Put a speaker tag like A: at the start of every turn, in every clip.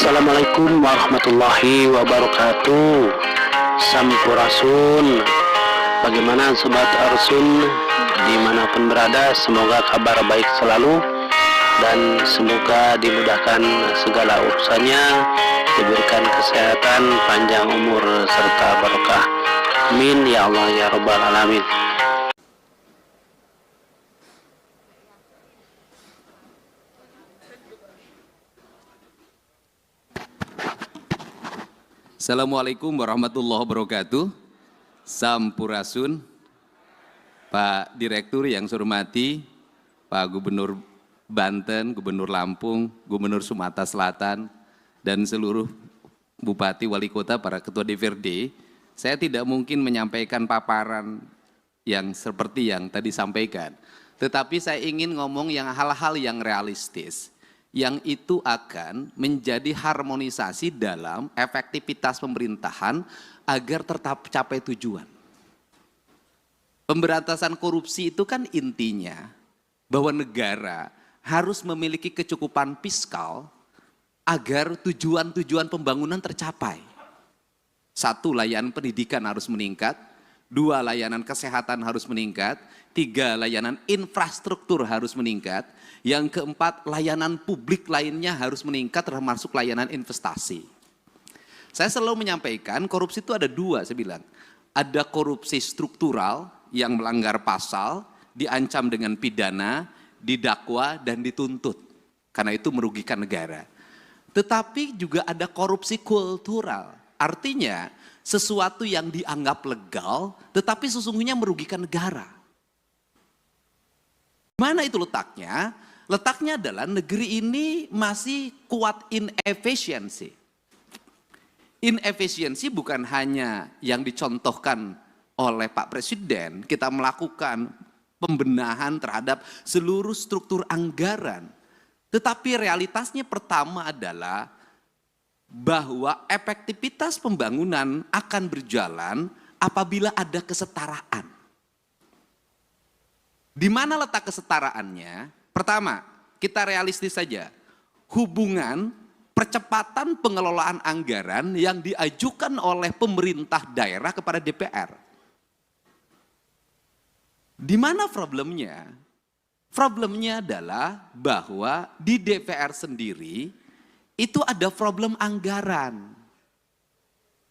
A: Assalamualaikum warahmatullahi wabarakatuh. Sampurasun. Bagaimana Sobat Arsun dimanapun berada, semoga kabar baik selalu dan semoga dimudahkan segala urusannya, diberikan kesehatan, panjang umur serta barokah. Amin ya Allah ya Rabbal Alamin.
B: Assalamualaikum warahmatullahi wabarakatuh. Sampurasun. Pak Direktur yang saya hormati, Pak Gubernur Banten, Gubernur Lampung, Gubernur Sumatera Selatan, dan seluruh Bupati, Wali Kota, para Ketua DPRD, saya tidak mungkin menyampaikan paparan yang seperti yang tadi sampaikan. Tetapi saya ingin ngomong yang hal-hal yang realistis, yang itu akan menjadi harmonisasi dalam efektivitas pemerintahan agar tetap capai tujuan. Pemberantasan korupsi itu kan intinya bahwa negara harus memiliki kecukupan fiskal agar tujuan-tujuan pembangunan tercapai. Satu, layanan pendidikan harus meningkat. Dua, layanan kesehatan harus meningkat. Tiga, layanan infrastruktur harus meningkat. Yang keempat, layanan publik lainnya harus meningkat, termasuk layanan investasi. Saya selalu menyampaikan korupsi itu ada dua, saya bilang. Ada korupsi struktural yang melanggar pasal, diancam dengan pidana, didakwa dan dituntut. Karena itu merugikan negara. Tetapi juga ada korupsi kultural. Artinya sesuatu yang dianggap legal tetapi sesungguhnya merugikan negara. Mana itu letaknya? Letaknya adalah negeri ini masih kuat inefisiensi. Inefisiensi bukan hanya yang dicontohkan oleh Pak Presiden, kita melakukan pembenahan terhadap seluruh struktur anggaran. Tetapi realitasnya pertama adalah bahwa efektivitas pembangunan akan berjalan apabila ada kesetaraan. Di mana letak kesetaraannya? Pertama, kita realistis saja. Hubungan percepatan pengelolaan anggaran yang diajukan oleh pemerintah daerah kepada DPR. Di mana problemnya? Problemnya adalah bahwa di DPR sendiri itu ada problem anggaran.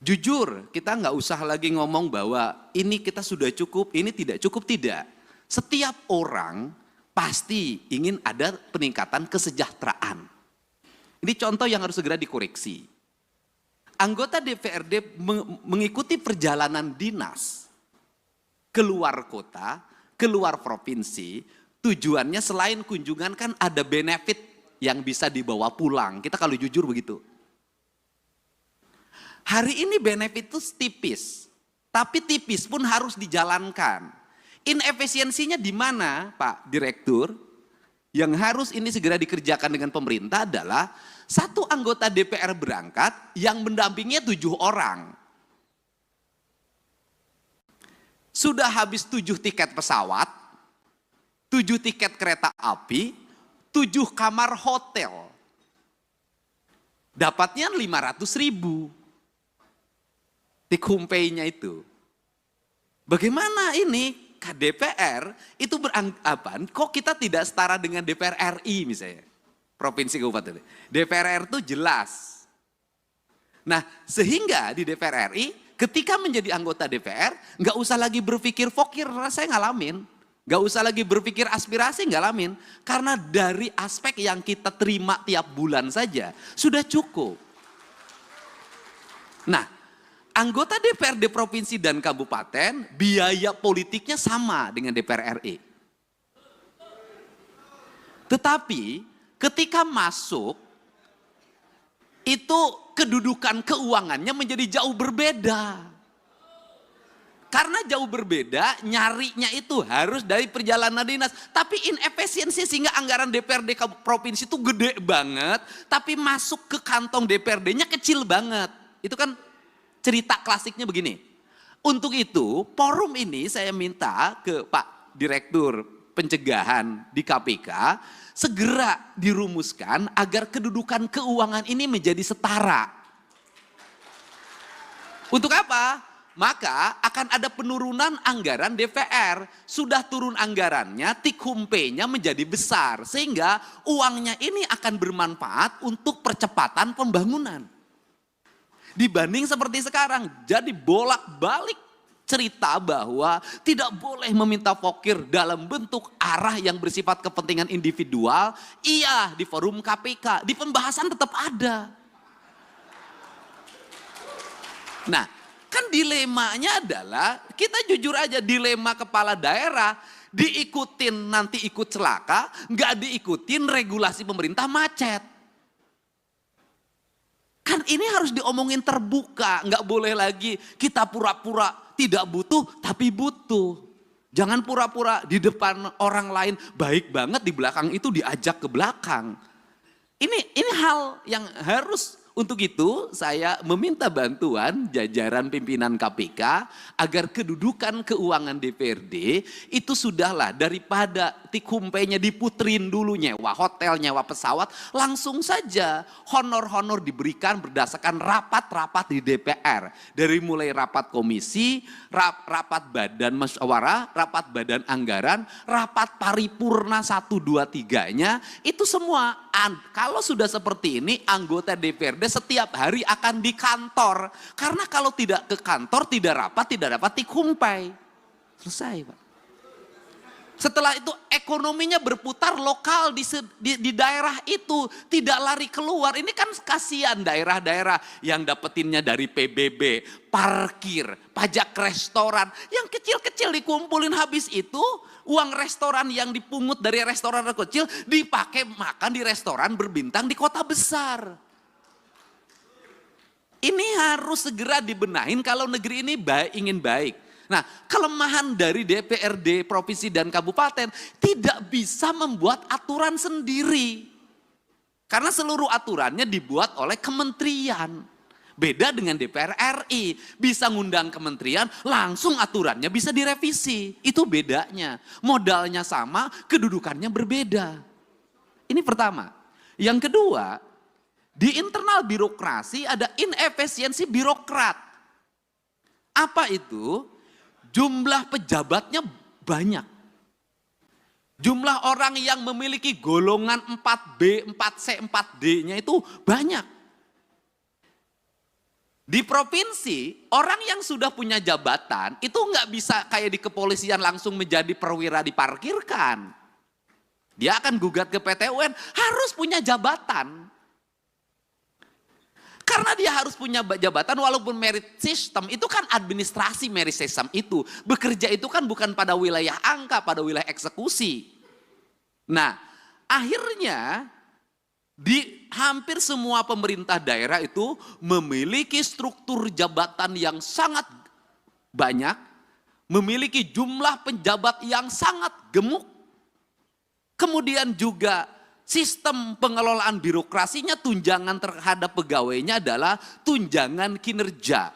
B: Jujur, kita nggak usah lagi ngomong bahwa ini kita sudah cukup, ini tidak cukup, tidak. Setiap orang pasti ingin ada peningkatan kesejahteraan. Ini contoh yang harus segera dikoreksi. Anggota DPRD mengikuti perjalanan dinas keluar kota, keluar provinsi, tujuannya selain kunjungan kan ada benefit yang bisa dibawa pulang. Kita kalau jujur begitu. Hari ini benefit itu tipis, tapi tipis pun harus dijalankan. Inefisiensinya di mana, Pak Direktur? Yang harus ini segera dikerjakan dengan pemerintah adalah satu anggota DPR berangkat yang mendampinginya 7 orang. Sudah habis 7 tiket pesawat, 7 tiket kereta api, 7 kamar hotel. Dapatnya 500.000. Take home pay-nya itu. Bagaimana ini? DPR itu beranggapan kok kita tidak setara dengan DPR RI misalnya. Provinsi Kabupaten. DPR RI itu jelas. Nah, sehingga di DPR RI ketika menjadi anggota DPR nggak usah lagi berpikir fokir, saya ngalamin. Nggak usah lagi berpikir aspirasi, ngalamin. Karena dari aspek yang kita terima tiap bulan saja sudah cukup. Nah, anggota DPRD provinsi dan kabupaten biaya politiknya sama dengan DPR RI. Tetapi ketika masuk itu kedudukan keuangannya menjadi jauh berbeda. Karena jauh berbeda, nyarinya itu harus dari perjalanan dinas. Tapi inefisiensi sehingga anggaran DPRD provinsi itu gede banget, tapi masuk ke kantong DPRD-nya kecil banget. Itu kan cerita klasiknya begini. Untuk itu, forum ini saya minta ke Pak Direktur pencegahan di KPK segera dirumuskan agar kedudukan keuangan ini menjadi setara. Untuk apa? Maka akan ada penurunan anggaran DPR. Sudah turun anggarannya, tikhumpe-nya menjadi besar. Sehingga uangnya ini akan bermanfaat untuk percepatan pembangunan. Dibanding seperti sekarang, jadi bolak-balik cerita bahwa tidak boleh meminta vokir dalam bentuk arah yang bersifat kepentingan individual. Iya, di forum KPK, di pembahasan tetap ada. Nah, kan dilemanya adalah, kita jujur aja, dilema kepala daerah, diikutin nanti ikut celaka, nggak diikutin regulasi pemerintah macet. Kan ini harus diomongin terbuka, nggak boleh lagi kita pura-pura tidak butuh tapi butuh. Jangan pura-pura di depan orang lain baik banget, di belakang itu diajak ke belakang. Ini hal yang harus. Untuk itu saya meminta bantuan jajaran pimpinan KPK agar kedudukan keuangan DPRD itu sudahlah, daripada tikhumpe-nya diputrin dulu, nyewa hotel, nyewa pesawat, langsung saja honor-honor diberikan berdasarkan rapat-rapat di DPR. Dari mulai rapat komisi, rapat badan musyawarah, rapat badan anggaran, rapat paripurna 1, 2, 3-nya, itu semua. Kalau sudah seperti ini, anggota DPRD setiap hari akan di kantor. Karena kalau tidak ke kantor, tidak dapat tikhumpe. Selesai, Pak. Setelah itu ekonominya berputar lokal di daerah itu. Tidak lari keluar. Ini kan kasihan daerah-daerah yang dapetinnya dari PBB, parkir, pajak restoran. Yang kecil-kecil dikumpulin, habis itu uang restoran yang dipungut dari restoran kecil dipakai makan di restoran berbintang di kota besar. Ini harus segera dibenahin kalau negeri ini ingin baik. Nah, kelemahan dari DPRD, provinsi dan kabupaten tidak bisa membuat aturan sendiri. Karena seluruh aturannya dibuat oleh kementerian. Beda dengan DPR RI, bisa ngundang kementerian, langsung aturannya bisa direvisi. Itu bedanya. Modalnya sama, kedudukannya berbeda. Ini pertama. Yang kedua, di internal birokrasi ada inefisiensi birokrat. Apa itu? Jumlah pejabatnya banyak. Jumlah orang yang memiliki golongan 4B, 4C, 4D-nya itu banyak. Di provinsi, orang yang sudah punya jabatan itu nggak bisa kayak di kepolisian langsung menjadi perwira diparkirkan. Dia akan gugat ke PT UN, harus punya jabatan. Karena dia harus punya jabatan, walaupun merit system itu kan administrasi merit system itu. Bekerja itu kan bukan pada wilayah angka, pada wilayah eksekusi. Nah, akhirnya di hampir semua pemerintah daerah itu memiliki struktur jabatan yang sangat banyak, memiliki jumlah penjabat yang sangat gemuk. Kemudian juga sistem pengelolaan birokrasinya, tunjangan terhadap pegawainya adalah tunjangan kinerja.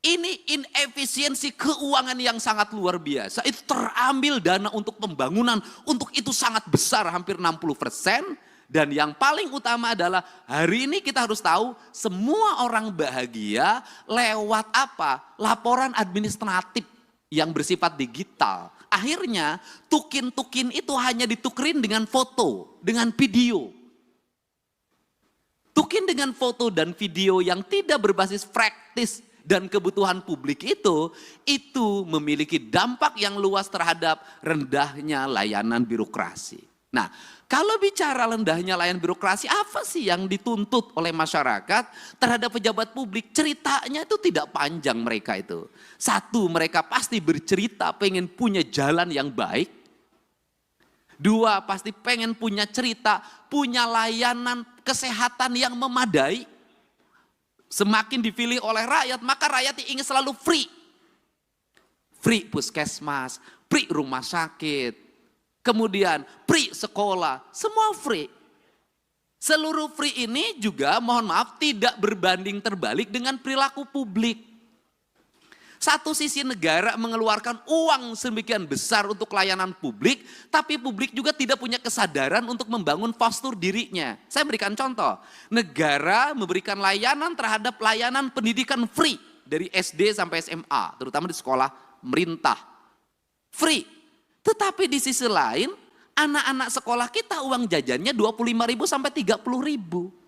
B: Ini inefisiensi keuangan yang sangat luar biasa. Itu terambil dana untuk pembangunan, untuk itu sangat besar, hampir 60%. Dan yang paling utama adalah hari ini kita harus tahu semua orang bahagia lewat apa? Laporan administratif yang bersifat digital. Akhirnya tukin-tukin itu hanya ditukerin dengan foto, dengan video. Tukin dengan foto dan video yang tidak berbasis praktis dan kebutuhan publik itu memiliki dampak yang luas terhadap rendahnya layanan birokrasi. Nah, kalau bicara rendahnya layanan birokrasi, apa sih yang dituntut oleh masyarakat terhadap pejabat publik? Ceritanya itu tidak panjang mereka itu. Satu, mereka pasti bercerita pengen punya jalan yang baik. Dua, pasti pengen punya cerita, punya layanan kesehatan yang memadai. Semakin dipilih oleh rakyat, maka rakyat ingin selalu free. Free puskesmas, free rumah sakit. Kemudian free sekolah, semua free. Seluruh free ini juga mohon maaf tidak berbanding terbalik dengan perilaku publik. Satu sisi negara mengeluarkan uang sedemikian besar untuk layanan publik, tapi publik juga tidak punya kesadaran untuk membangun postur dirinya. Saya berikan contoh, negara memberikan layanan terhadap layanan pendidikan free dari SD sampai SMA, terutama di sekolah pemerintah. Free. Tetapi di sisi lain, anak-anak sekolah kita uang jajannya 25.000 sampai 30.000.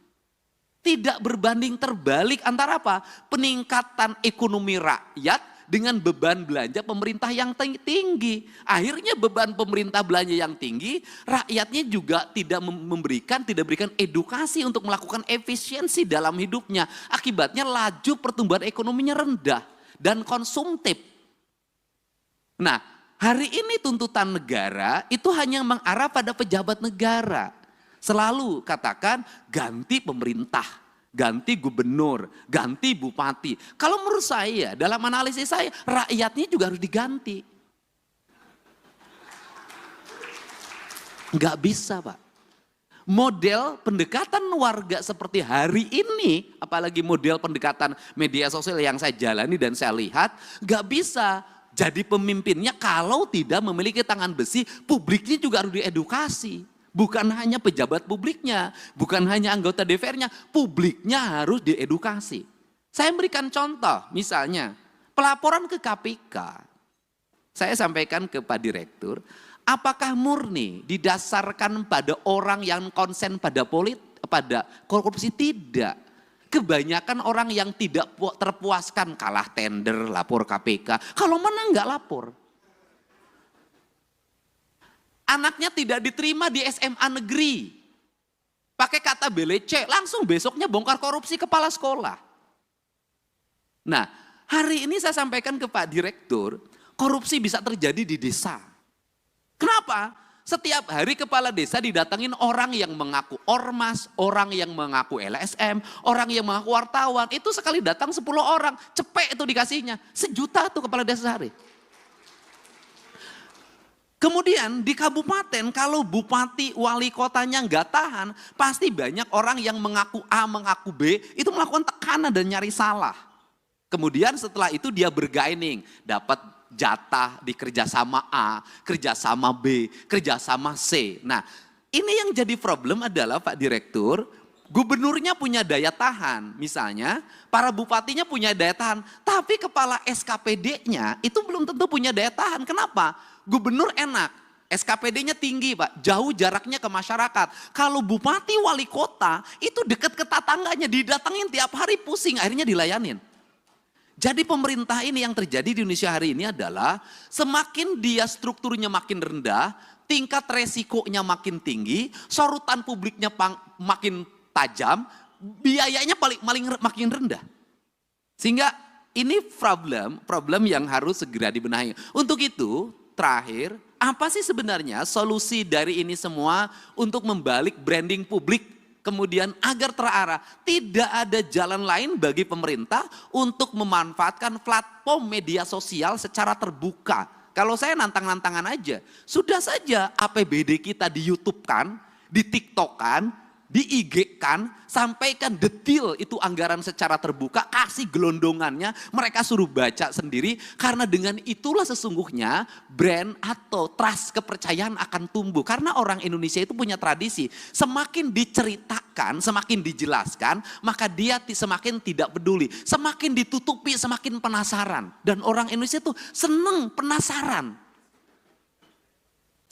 B: Tidak berbanding terbalik antara apa? Peningkatan ekonomi rakyat dengan beban belanja pemerintah yang tinggi. Akhirnya beban pemerintah belanja yang tinggi, rakyatnya juga tidak berikan edukasi untuk melakukan efisiensi dalam hidupnya. Akibatnya laju pertumbuhan ekonominya rendah dan konsumtif. Nah, hari ini tuntutan negara itu hanya mengarah pada pejabat negara. Selalu katakan ganti pemerintah, ganti gubernur, ganti bupati. Kalau menurut saya, dalam analisis saya, rakyatnya juga harus diganti. Enggak bisa, Pak. Model pendekatan warga seperti hari ini, apalagi model pendekatan media sosial yang saya jalani dan saya lihat, enggak bisa jadi pemimpinnya kalau tidak memiliki tangan besi. Publiknya juga harus diedukasi. Bukan hanya pejabat publiknya, bukan hanya anggota DPR-nya, publiknya harus diedukasi. Saya berikan contoh, misalnya pelaporan ke KPK. Saya sampaikan ke Pak Direktur, apakah murni didasarkan pada orang yang konsen pada korupsi? Tidak. Kebanyakan orang yang tidak terpuaskan kalah tender, lapor KPK. Kalau menang nggak lapor. Anaknya tidak diterima di SMA negeri. Pakai kata belece, langsung besoknya bongkar korupsi kepala sekolah. Nah, hari ini saya sampaikan ke Pak Direktur, korupsi bisa terjadi di desa. Kenapa? Setiap hari kepala desa didatangin orang yang mengaku ormas, orang yang mengaku LSM, orang yang mengaku wartawan. Itu sekali datang 10 orang, cepet itu dikasihnya. 1 juta tuh kepala desa sehari. Kemudian di kabupaten kalau bupati wali kotanya nggak tahan, pasti banyak orang yang mengaku A, mengaku B, itu melakukan tekanan dan nyari salah. Kemudian setelah itu dia bergaining, dapat jatah di kerjasama A, kerjasama B, kerjasama C. Nah, ini yang jadi problem adalah Pak Direktur, gubernurnya punya daya tahan, misalnya para bupatinya punya daya tahan, tapi kepala SKPD-nya itu belum tentu punya daya tahan. Kenapa? Gubernur enak, SKPD-nya tinggi Pak, jauh jaraknya ke masyarakat. Kalau bupati wali kota itu dekat ke tetangganya, didatengin tiap hari pusing, akhirnya dilayanin. Jadi pemerintah ini yang terjadi di Indonesia hari ini adalah semakin dia strukturnya makin rendah, tingkat resikonya makin tinggi, sorotan publiknya makin tajam, biayanya makin rendah. Sehingga ini problem yang harus segera dibenahi. Untuk itu, terakhir, apa sih sebenarnya solusi dari ini semua untuk membalik branding publik kemudian agar terarah? Tidak ada jalan lain bagi pemerintah untuk memanfaatkan platform media sosial secara terbuka. Kalau saya nantang-nantangan aja, sudah saja APBD kita di YouTube kan, di TikTok kan, di IG kan, sampaikan detail itu anggaran secara terbuka, kasih gelondongannya, mereka suruh baca sendiri, karena dengan itulah sesungguhnya brand atau trust kepercayaan akan tumbuh. Karena orang Indonesia itu punya tradisi, semakin diceritakan, semakin dijelaskan, maka dia semakin tidak peduli, semakin ditutupi, semakin penasaran. Dan orang Indonesia itu seneng penasaran.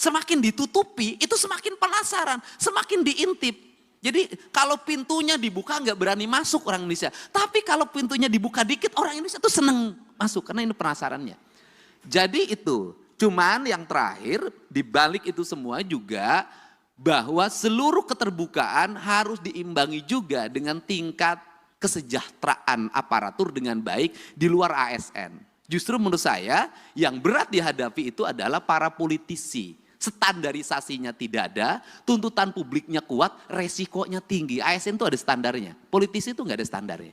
B: Semakin ditutupi, itu semakin penasaran, semakin diintip. Jadi kalau pintunya dibuka nggak berani masuk orang Indonesia. Tapi kalau pintunya dibuka dikit orang Indonesia tuh seneng masuk karena ini penasarannya. Jadi itu, cuman yang terakhir dibalik itu semua juga bahwa seluruh keterbukaan harus diimbangi juga dengan tingkat kesejahteraan aparatur dengan baik di luar ASN. Justru menurut saya yang berat dihadapi itu adalah para politisi. Standarisasinya tidak ada, tuntutan publiknya kuat, resikonya tinggi. ASN itu ada standarnya, politisi itu nggak ada standarnya.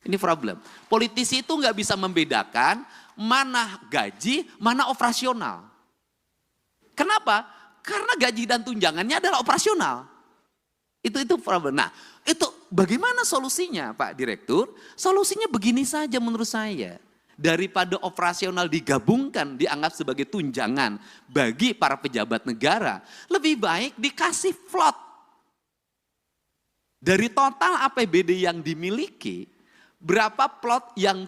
B: Ini problem. Politisi itu nggak bisa membedakan mana gaji, mana operasional. Kenapa? Karena gaji dan tunjangannya adalah operasional. Itu problem. Nah, itu bagaimana solusinya Pak Direktur? Solusinya begini saja menurut saya. daripada operasional digabungkan dianggap sebagai tunjangan bagi para pejabat negara, lebih baik dikasih plot. Dari total APBD yang dimiliki, berapa plot yang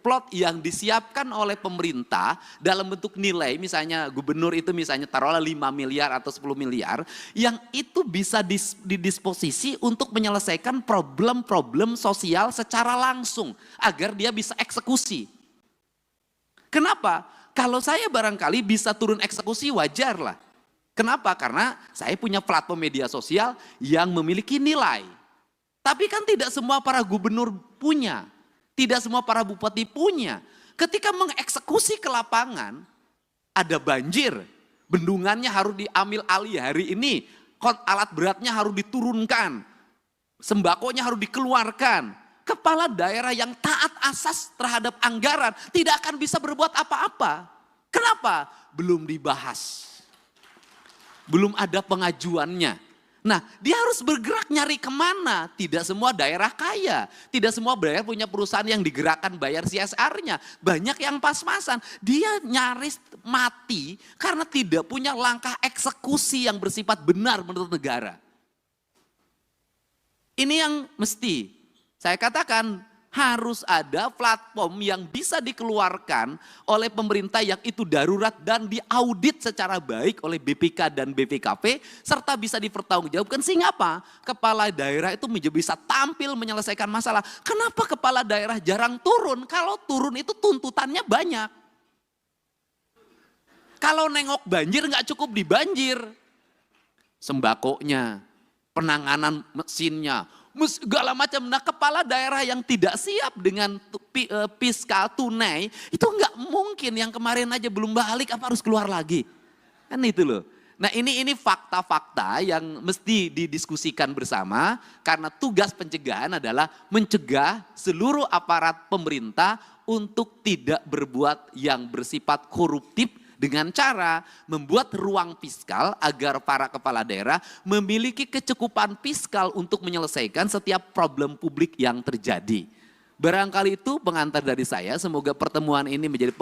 B: plot yang disiapkan oleh pemerintah dalam bentuk nilai, misalnya gubernur itu misalnya taruhlah 5 miliar atau 10 miliar, yang itu bisa didisposisi untuk menyelesaikan problem-problem sosial secara langsung, agar dia bisa eksekusi. Kenapa? Kalau saya barangkali bisa turun eksekusi wajar lah. Kenapa? Karena saya punya platform media sosial yang memiliki nilai. Tapi kan tidak semua para gubernur punya. Tidak semua para bupati punya. Ketika mengeksekusi ke lapangan, ada banjir, bendungannya harus diambil alih hari ini, alat beratnya harus diturunkan, sembakonya harus dikeluarkan. Kepala daerah yang taat asas terhadap anggaran tidak akan bisa berbuat apa-apa. Kenapa? Belum dibahas. Belum ada pengajuannya. Nah, dia harus bergerak nyari kemana. Tidak semua daerah kaya. Tidak semua daerah punya perusahaan yang digerakkan bayar CSR-nya. Banyak yang pas-pasan. Dia nyaris mati karena tidak punya langkah eksekusi yang bersifat benar menurut negara. Ini yang mesti saya katakan, harus ada platform yang bisa dikeluarkan oleh pemerintah yang itu darurat dan diaudit secara baik oleh BPK dan BPKP serta bisa dipertanggungjawabkan, sehingga apa? Kepala daerah itu bisa tampil menyelesaikan masalah. Kenapa kepala daerah jarang turun? Kalau turun itu tuntutannya banyak. Kalau nengok banjir nggak cukup di banjir. Sembakonya, penanganan mesinnya, segala macam. Nah, kepala daerah yang tidak siap dengan fiskal tunai itu nggak mungkin. Yang kemarin aja belum balik apa harus keluar lagi, kan itu loh. Nah, ini fakta-fakta yang mesti didiskusikan bersama, karena tugas pencegahan adalah mencegah seluruh aparat pemerintah untuk tidak berbuat yang bersifat koruptif, dengan cara membuat ruang fiskal agar para kepala daerah memiliki kecukupan fiskal untuk menyelesaikan setiap problem publik yang terjadi. Barangkali itu pengantar dari saya, semoga pertemuan ini menjadi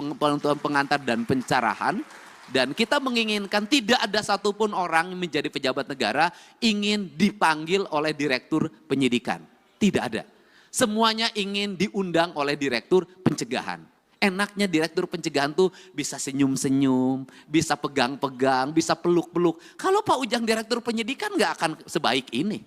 B: pengantar dan pencerahan. Dan kita menginginkan tidak ada satupun orang yang menjadi pejabat negara ingin dipanggil oleh direktur penyidikan. Tidak ada. Semuanya ingin diundang oleh direktur pencegahan. Enaknya direktur pencegahan tuh bisa senyum-senyum, bisa pegang-pegang, bisa peluk-peluk. Kalau Pak Ujang direktur penyidikan nggak akan sebaik ini.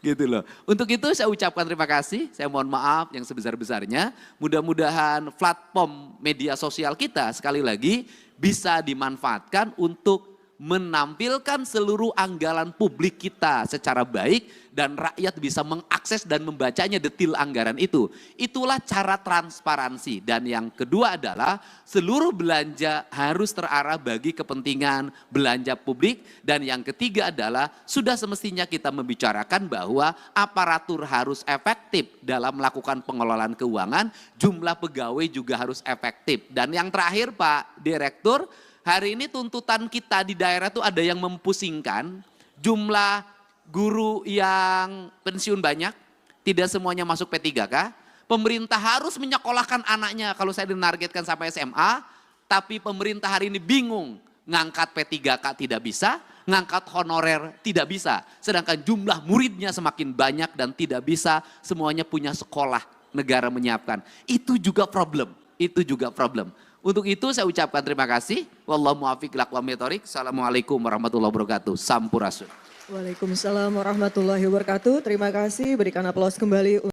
B: Gitu loh. Untuk itu saya ucapkan terima kasih, saya mohon maaf yang sebesar-besarnya. Mudah-mudahan platform media sosial kita sekali lagi bisa dimanfaatkan untuk menampilkan seluruh anggaran publik kita secara baik dan rakyat bisa mengakses dan membacanya detail anggaran itu. Itulah cara transparansi. Dan yang kedua adalah seluruh belanja harus terarah bagi kepentingan belanja publik. Dan yang ketiga adalah sudah semestinya kita membicarakan bahwa aparatur harus efektif dalam melakukan pengelolaan keuangan, jumlah pegawai juga harus efektif. Dan yang terakhir Pak Direktur, hari ini tuntutan kita di daerah tuh ada yang mempusingkan, jumlah guru yang pensiun banyak, tidak semuanya masuk P3K. Pemerintah harus menyekolahkan anaknya, kalau saya dinargetkan sampai SMA, tapi pemerintah hari ini bingung, ngangkat P3K tidak bisa, ngangkat honorer tidak bisa. Sedangkan jumlah muridnya semakin banyak dan tidak bisa semuanya punya sekolah, negara menyiapkan. Itu juga problem, itu juga problem. Untuk itu saya ucapkan terima kasih. Wallahu muwaffiq ila aqwamit thoriq. Assalamualaikum warahmatullahi wabarakatuh. Sampurasun.
C: Waalaikumsalam warahmatullahi wabarakatuh. Terima kasih. Berikan aplaus kembali.